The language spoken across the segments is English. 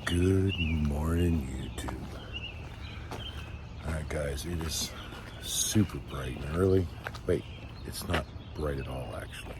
Good morning, YouTube. Alright guys, it is super bright and early. Wait, it's not bright at all actually.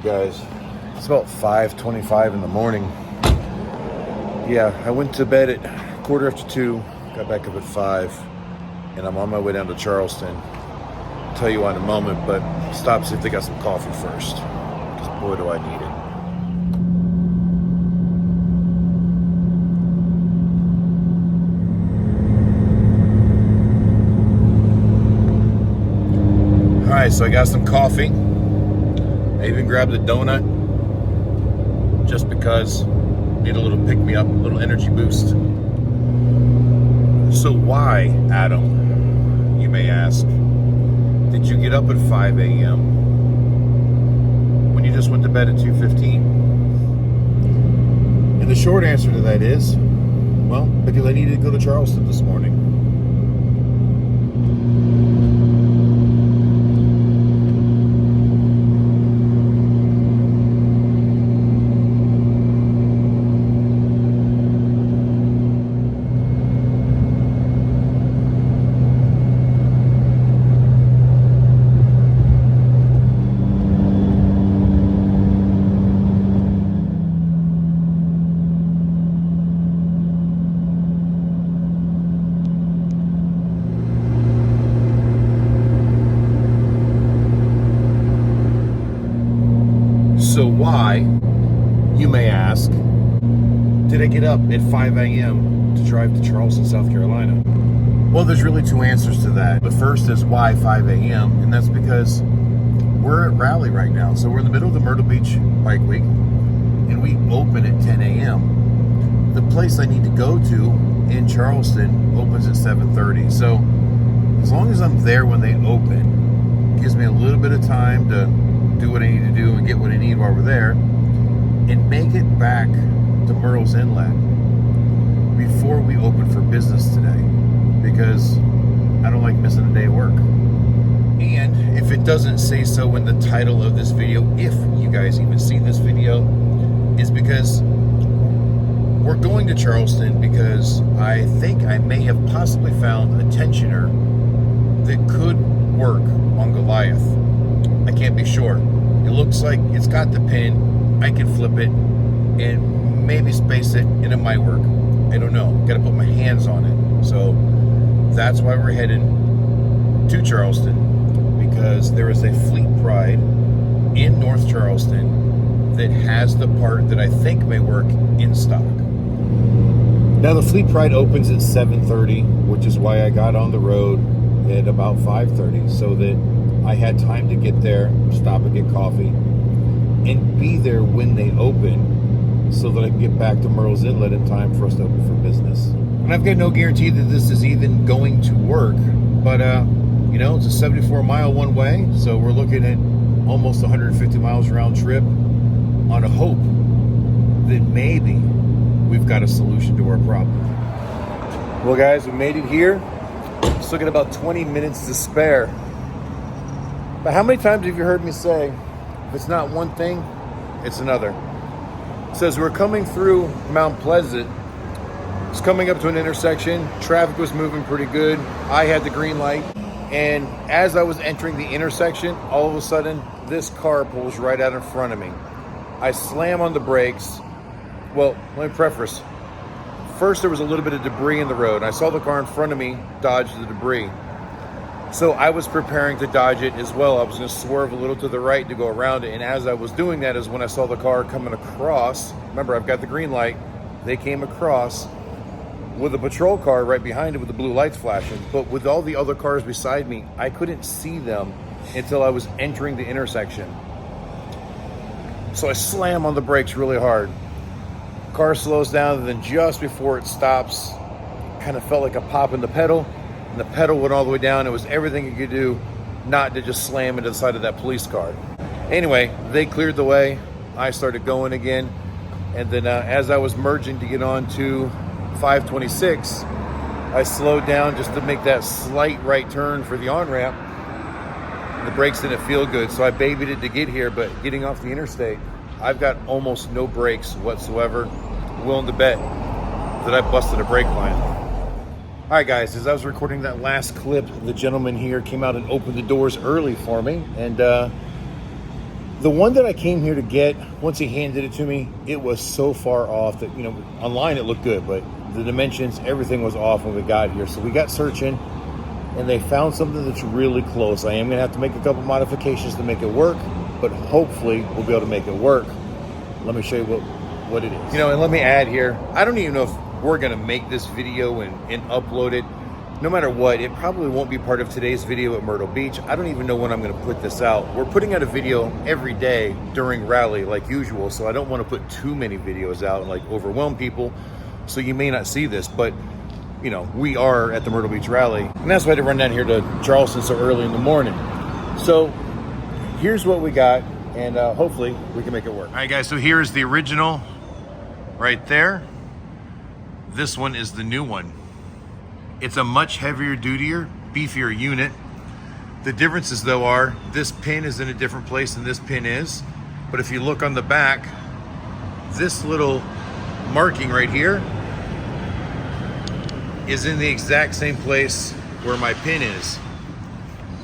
Guys, it's about 5:25 in the morning. Yeah, I went to bed at 2:15, got back up at 5, and I'm on my way down to Charleston. I'll tell you why in a moment, but stop see if they got some coffee first, because boy do I need it. Alright, so I got some coffee. I even grabbed a donut just because I need a little pick-me-up, a little energy boost. So why, Adam, you may ask, did you get up at 5 a.m. when you just went to bed at 2:15? And the short answer to that is, well, because I needed to go to Charleston this morning. So why, you may ask, did I get up at 5 a.m. to drive to Charleston, South Carolina? Well, there's really two answers to that. The first is why 5 a.m., and that's because we're at Rally right now. So we're in the middle of the Myrtle Beach Bike Week, and we open at 10 a.m. The place I need to go to in Charleston opens at 7:30. So as long as I'm there when they open, it gives me a little bit of time to do what I need to do and get what I need while we're there, and make it back to Murrels Inlet before we open for business today, because I don't like missing a day of work. And if it doesn't say so in the title of this video, if you guys even see this video, is because we're going to Charleston because I think I may have possibly found a tensioner that could work on Goliath. I can't be sure. It looks like it's got the pin. I can flip it and maybe space it, and it might work. I don't know. Got to put my hands on it. So that's why we're heading to Charleston, because there is a Fleet Pride in North Charleston that has the part that I think may work in stock. Now the Fleet Pride opens at 7:30, which is why I got on the road at about 5:30, so that I had time to get there, stop and get coffee, and be there when they open so that I can get back to Murrels Inlet in time for us to open for business. And I've got no guarantee that this is even going to work, but you know, it's a 74-mile one way, so we're looking at almost 150 miles round trip on a hope that maybe we've got a solution to our problem. Well guys, we made it here. Still got about 20 minutes to spare. But how many times have you heard me say, if it's not one thing, it's another? It says we're coming through Mount Pleasant. It's coming up to an intersection. Traffic was moving pretty good. I had the green light. And as I was entering the intersection, all of a sudden, this car pulls right out in front of me. I slam on the brakes. Well, let me preface. First, there was a little bit of debris in the road. I saw the car in front of me dodge the debris. So I was preparing to dodge it as well. I was going to swerve a little to the right to go around it. And as I was doing that is when I saw the car coming across. Remember, I've got the green light. They came across with a patrol car right behind it with the blue lights flashing. But with all the other cars beside me, I couldn't see them until I was entering the intersection. So I slam on the brakes really hard. Car slows down, and then just before it stops, kind of felt like a pop in the pedal, and the pedal went all the way down. It was everything you could do not to just slam into the side of that police car. Anyway, they cleared the way. I started going again, and then as I was merging to get on to 526, I slowed down just to make that slight right turn for the on-ramp. The brakes didn't feel good, so I babied it to get here, but getting off the interstate, I've got almost no brakes whatsoever. Willing to bet that I busted a brake line. All right, guys, as I was recording that last clip, the gentleman here came out and opened the doors early for me, and the one that I came here to get, once he handed it to me, it was so far off that, you know, online it looked good, but the dimensions, everything was off when we got here. So we got searching, and they found something that's really close. I am gonna have to make a couple modifications to make it work, but hopefully we'll be able to make it work. Let me show you what it is. You know, and let me add here, I don't even know if we're gonna make this video and upload it. No matter what, it probably won't be part of today's video at Myrtle Beach. I don't even know when I'm gonna put this out. We're putting out a video every day during rally like usual, so I don't wanna put too many videos out and like overwhelm people. So you may not see this, but you know, we are at the Myrtle Beach rally, and that's why I had to run down here to Charleston so early in the morning. So here's what we got, and hopefully we can make it work. All right, guys, so here's the original right there. This one is the new one. It's a much heavier, dutier, beefier unit. The differences, though, are this pin is in a different place than this pin is. But if you look on the back, this little marking right here is in the exact same place where my pin is.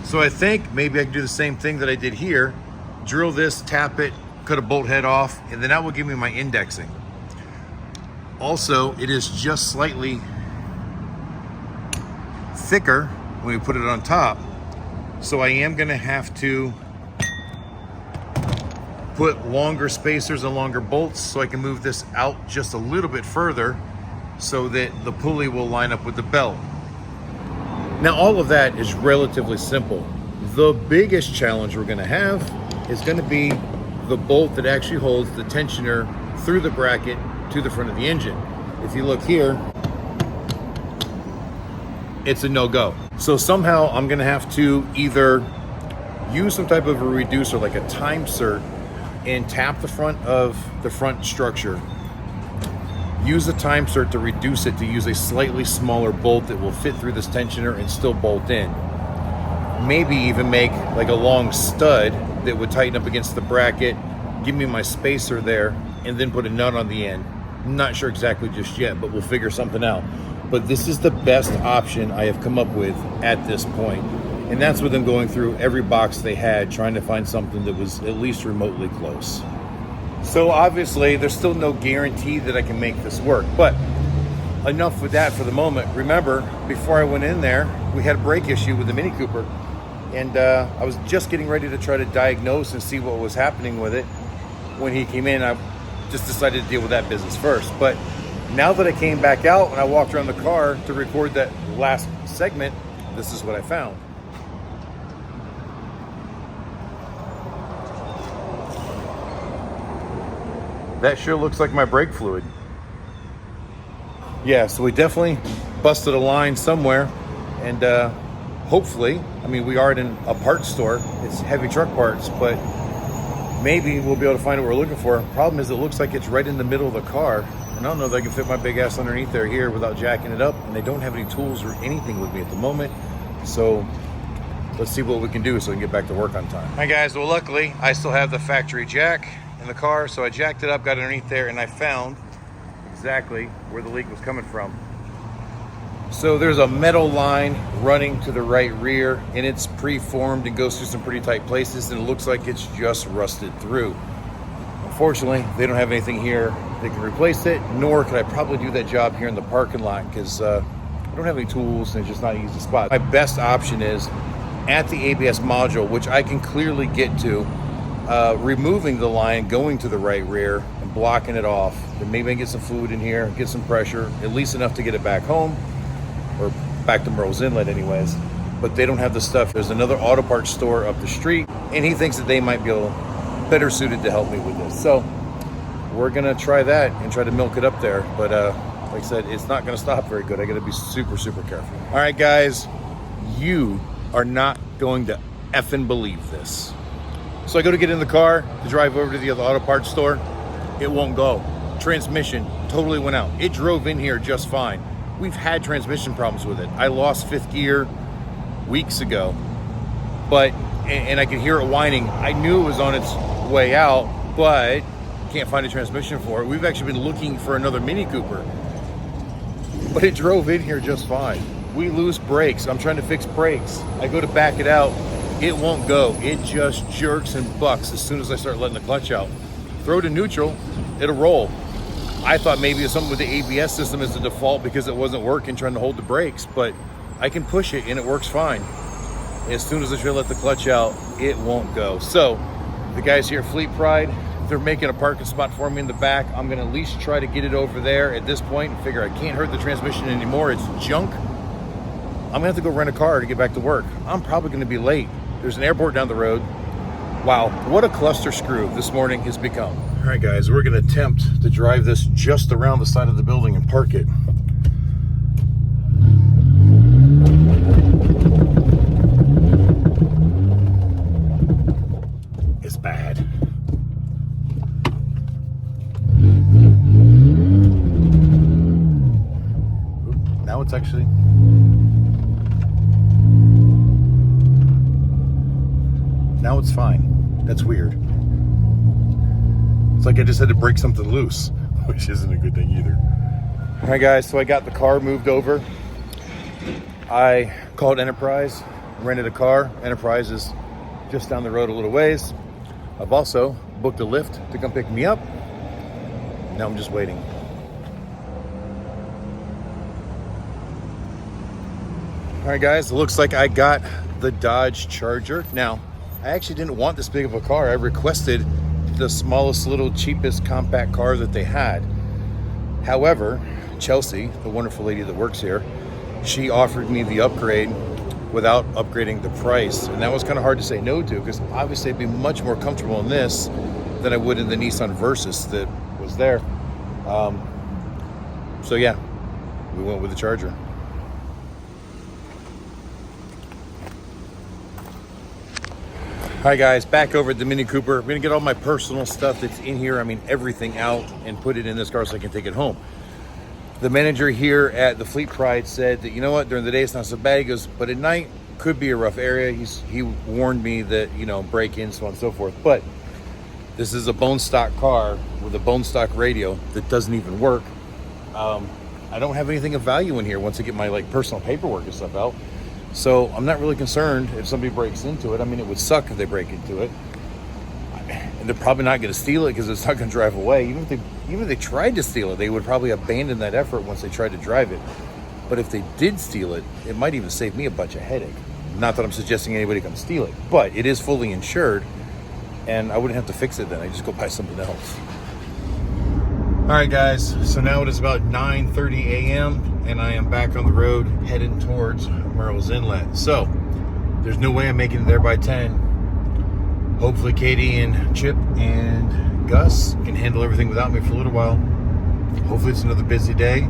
So I think maybe I can do the same thing that I did here. Drill this, tap it, cut a bolt head off, and then that will give me my indexing. Also, it is just slightly thicker when we put it on top. So I am gonna have to put longer spacers and longer bolts so I can move this out just a little bit further so that the pulley will line up with the belt. Now, all of that is relatively simple. The biggest challenge we're gonna have is gonna be the bolt that actually holds the tensioner through the bracket to the front of the engine. If you look here, it's a no-go. So somehow I'm gonna have to either use some type of a reducer, like a time cert, and tap the front of the front structure. Use a time cert to reduce it to use a slightly smaller bolt that will fit through this tensioner and still bolt in. Maybe even make like a long stud that would tighten up against the bracket, give me my spacer there, and then put a nut on the end. I'm not sure exactly just yet, but we'll figure something out. But this is the best option I have come up with at this point. And that's with them going through every box they had, trying to find something that was at least remotely close. So obviously, there's still no guarantee that I can make this work, but enough with that for the moment. Remember, before I went in there, we had a brake issue with the Mini Cooper, and I was just getting ready to try to diagnose and see what was happening with it. When he came in, I just decided to deal with that business first. But now that I came back out and I walked around the car to record that last segment, this is what I found. That sure looks like my brake fluid. Yeah, so we definitely busted a line somewhere, and hopefully, I mean, we are in a parts store. It's heavy truck parts, but maybe we'll be able to find what we're looking for. Problem is, it looks like it's right in the middle of the car, and I don't know if I can fit my big ass underneath there here without jacking it up, and they don't have any tools or anything with me at the moment. So let's see what we can do so we can get back to work on time. All right, guys, well, luckily, I still have the factory jack in the car, so I jacked it up, got underneath there, and I found exactly where the leak was coming from. So there's a metal line running to the right rear, and it's pre-formed and goes through some pretty tight places, and it looks like it's just rusted through. Unfortunately, they don't have anything here that can replace it, nor could I probably do that job here in the parking lot because I don't have any tools and it's just not an easy spot. My best option is at the ABS module, which I can clearly get to, removing the line, going to the right rear and blocking it off. Then maybe I can get some fluid in here, get some pressure, at least enough to get it back home, or back to Murrels Inlet anyways. But they don't have the stuff. There's another auto parts store up the street, and he thinks that they might be able better suited to help me with this. So we're gonna try that and try to milk it up there. But like I said, it's not gonna stop very good. I gotta be super, super careful. All right, guys, you are not going to effing believe this. So I go to get in the car to drive over to the other auto parts store. It won't go. Transmission totally went out. It drove in here just fine. We've had transmission problems with it. I lost fifth gear weeks ago, and I could hear it whining. I knew it was on its way out, but can't find a transmission for it. We've actually been looking for another Mini Cooper, but it drove in here just fine. We lose brakes. I'm trying to fix brakes. I go to back it out. It won't go. It just jerks and bucks as soon as I start letting the clutch out. Throw it in neutral, it'll roll. I thought maybe it's something with the ABS system as the default because it wasn't working trying to hold the brakes, but I can push it and it works fine. As soon as I try to let the clutch out, it won't go. So the guys here at Fleet Pride, they're making a parking spot for me in the back. I'm gonna at least try to get it over there at this point and figure I can't hurt the transmission anymore. It's junk. I'm gonna have to go rent a car to get back to work. I'm probably gonna be late. There's an airport down the road. Wow, what a cluster screw this morning has become. All right, guys, we're gonna attempt to drive this just around the side of the building and park it. It's bad. Oop, now it's actually... Now it's fine. That's weird. It's like I just had to break something loose, which isn't a good thing either. All right, guys, so I got the car moved over. I called Enterprise, rented a car. Enterprise is just down the road a little ways. I've also booked a Lyft to come pick me up. Now I'm just waiting. All right, guys, it looks like I got the Dodge Charger. Now, I actually didn't want this big of a car. I requested the smallest, little, cheapest compact car that they had. However, Chelsea, the wonderful lady that works here, she offered me the upgrade without upgrading the price. And that was kind of hard to say no to because obviously I'd be much more comfortable in this than I would in the Nissan Versus that was there. So yeah, we went with the Charger. Hi guys, back over at the Mini Cooper. I'm gonna get all my personal stuff that's in here, I mean everything out, and put it in this car so I can take it home. The manager here at the Fleet Pride said that, you know what, during the day it's not so bad. He goes, but at night could be a rough area. He warned me that, you know, break-ins, so on and so forth. But this is a bone stock car with a bone stock radio that doesn't even work. I don't have anything of value in here once I get my like personal paperwork and stuff out. So I'm not really concerned if somebody breaks into it. I mean, it would suck if they break into it. And they're probably not going to steal it because it's not going to drive away. Even if they tried to steal it, they would probably abandon that effort once they tried to drive it. But if they did steal it, it might even save me a bunch of headache. Not that I'm suggesting anybody come steal it, but it is fully insured and I wouldn't have to fix it then. I just go buy something else. All right, guys. So now it is about 9:30 a.m. and I am back on the road heading towards Murrels Inlet. So there's no way I'm making it there by 10. Hopefully Katie and Chip and Gus can handle everything without me for a little while. Hopefully it's another busy day,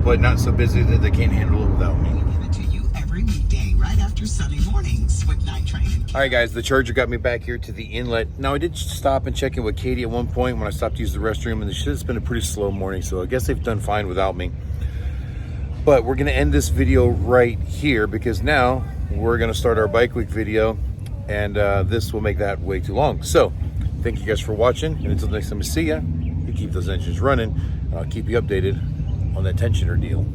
but not so busy that they can't handle it without me. We give it to you every weekday right after Sunday mornings with Night Train. All right, guys, the Charger got me back here to the inlet. Now, I did stop and check in with Katie at one point when I stopped to use the restroom, and it's been a pretty slow morning, so I guess they've done fine without me. But we're gonna end this video right here because now we're gonna start our bike week video, and this will make that way too long. So, thank you guys for watching, and until next time I see ya, you keep those engines running, and I'll keep you updated on that tensioner deal.